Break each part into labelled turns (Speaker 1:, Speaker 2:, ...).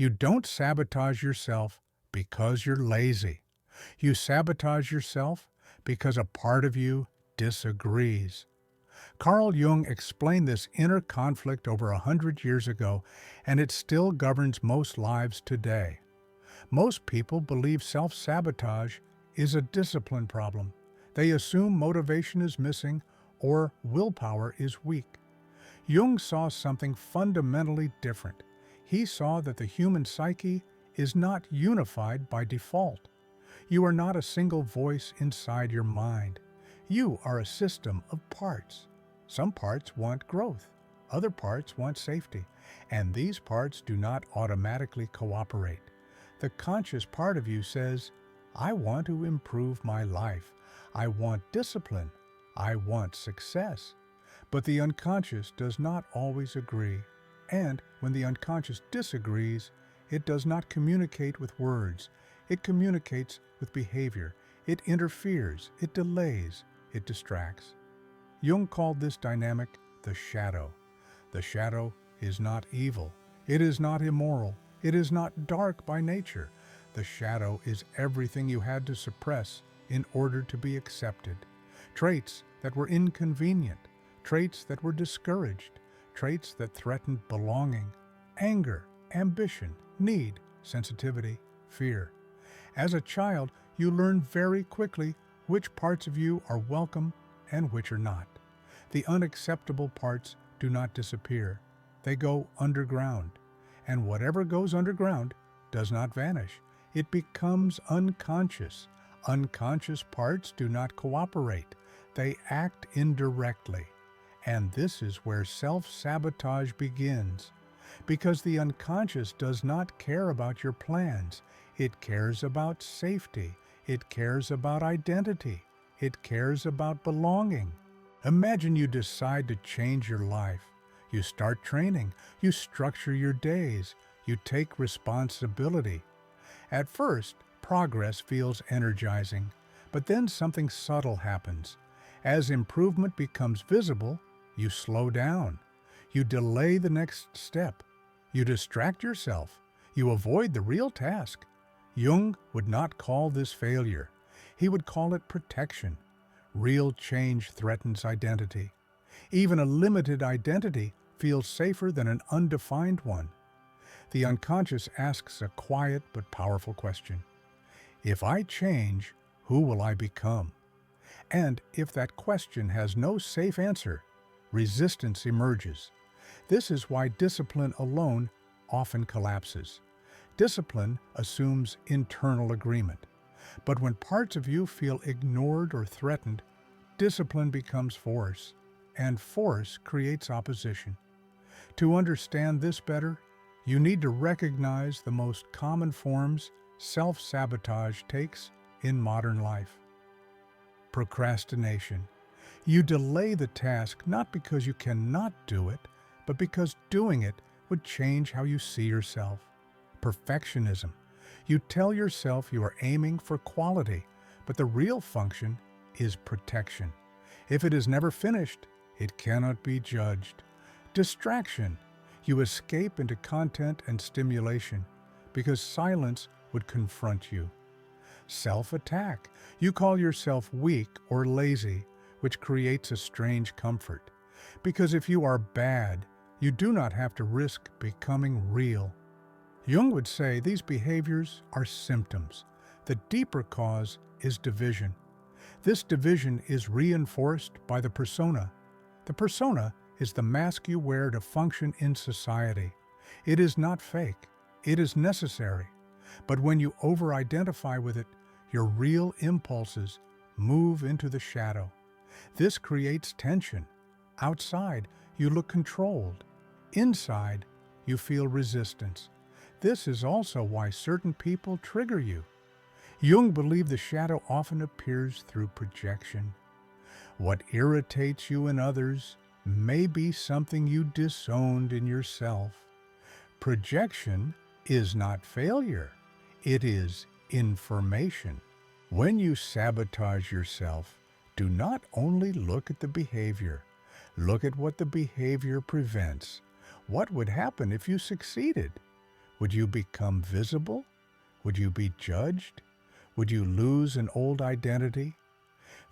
Speaker 1: You don't sabotage yourself because you're lazy. You sabotage yourself because a part of you disagrees. Carl Jung explained this inner conflict over 100 years ago, and it still governs most lives today. Most people believe self-sabotage is a discipline problem. They assume motivation is missing or willpower is weak. Jung saw something fundamentally different. He saw that the human psyche is not unified by default. You are not a single voice inside your mind. You are a system of parts. Some parts want growth, other parts want safety, and these parts do not automatically cooperate. The conscious part of you says, I want to improve my life. I want discipline. I want success. But the unconscious does not always agree. And when the unconscious disagrees, it does not communicate with words. It communicates with behavior. It interferes. It delays. It distracts. Jung called this dynamic the shadow. The shadow is not evil. It is not immoral. It is not dark by nature. The shadow is everything you had to suppress in order to be accepted. Traits that were inconvenient, traits that were discouraged, traits that threatened belonging, anger, ambition, need, sensitivity, fear. As a child, you learn very quickly which parts of you are welcome and which are not. The unacceptable parts do not disappear. They go underground. And whatever goes underground does not vanish. It becomes unconscious. Unconscious parts do not cooperate. They act indirectly. And this is where self-sabotage begins. Because the unconscious does not care about your plans. It cares about safety. It cares about identity. It cares about belonging. Imagine you decide to change your life. You start training. You structure your days. You take responsibility. At first, progress feels energizing, but then something subtle happens. As improvement becomes visible, you slow down. You delay the next step. You distract yourself. You avoid the real task. Jung would not call this failure. He would call it protection. Real change threatens identity. Even a limited identity feels safer than an undefined one. The unconscious asks a quiet but powerful question. If I change, who will I become? And if that question has no safe answer, resistance emerges. This is why discipline alone often collapses. Discipline assumes internal agreement. But when parts of you feel ignored or threatened, discipline becomes force, and force creates opposition. To understand this better, you need to recognize the most common forms self-sabotage takes in modern life. Procrastination. You delay the task not because you cannot do it, but because doing it would change how you see yourself. Perfectionism. You tell yourself you are aiming for quality, but the real function is protection. If it is never finished, it cannot be judged. Distraction. You escape into content and stimulation because silence would confront you. Self-attack. You call yourself weak or lazy, which creates a strange comfort. Because if you are bad, you do not have to risk becoming real. Jung would say these behaviors are symptoms. The deeper cause is division. This division is reinforced by the persona. The persona is the mask you wear to function in society. It is not fake. It is necessary. But when you over-identify with it, your real impulses move into the shadow. This creates tension. Outside, you look controlled. Inside, you feel resistance. This is also why certain people trigger you. Jung believed the shadow often appears through projection. What irritates you in others may be something you disowned in yourself. Projection is not failure. It is information. When you sabotage yourself, do not only look at the behavior. Look at what the behavior prevents. What would happen if you succeeded? Would you become visible? Would you be judged? Would you lose an old identity?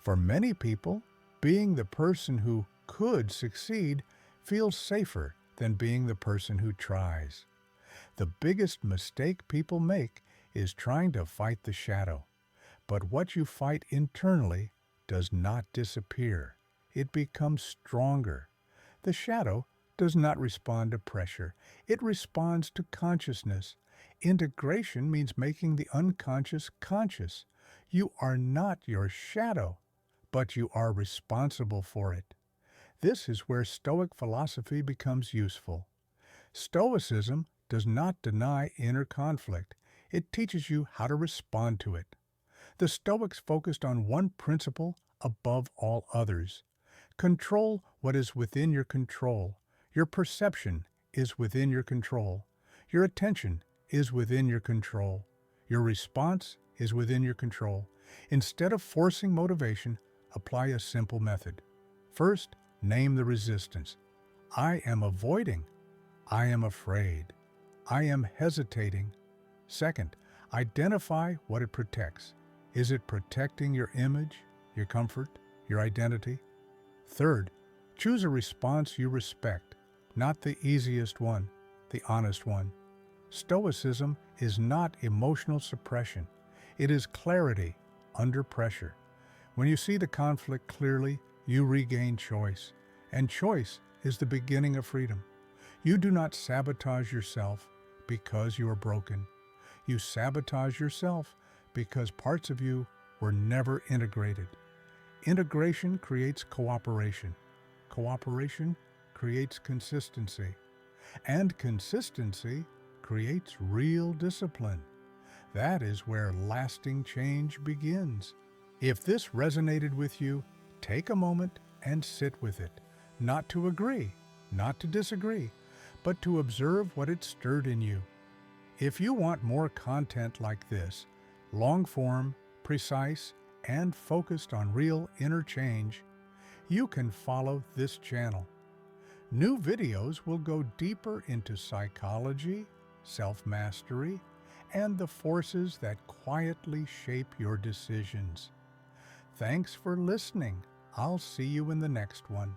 Speaker 1: For many people, being the person who could succeed feels safer than being the person who tries. The biggest mistake people make is trying to fight the shadow. But what you fight internally does not disappear. It becomes stronger. The shadow does not respond to pressure. It responds to consciousness. Integration means making the unconscious conscious. You are not your shadow, but you are responsible for it. This is where Stoic philosophy becomes useful. Stoicism does not deny inner conflict. It teaches you how to respond to it. The Stoics focused on one principle above all others. Control what is within your control. Your perception is within your control. Your attention is within your control. Your response is within your control. Instead of forcing motivation, apply a simple method. First, name the resistance. I am avoiding. I am afraid. I am hesitating. Second, identify what it protects. Is it protecting your image, your comfort, your identity? Third, choose a response you respect, not the easiest one, the honest one. Stoicism is not emotional suppression. It is clarity under pressure. When you see the conflict clearly, you regain choice, and choice is the beginning of freedom. You do not sabotage yourself because you are broken. You sabotage yourself because parts of you were never integrated. Integration creates cooperation. Cooperation creates consistency. And consistency creates real discipline. That is where lasting change begins. If this resonated with you, take a moment and sit with it. Not to agree, not to disagree, but to observe what it stirred in you. If you want more content like this, long form, precise, and focused on real inner change, you can follow this channel. New videos will go deeper into psychology, self-mastery, and the forces that quietly shape your decisions. Thanks for listening. I'll see you in the next one.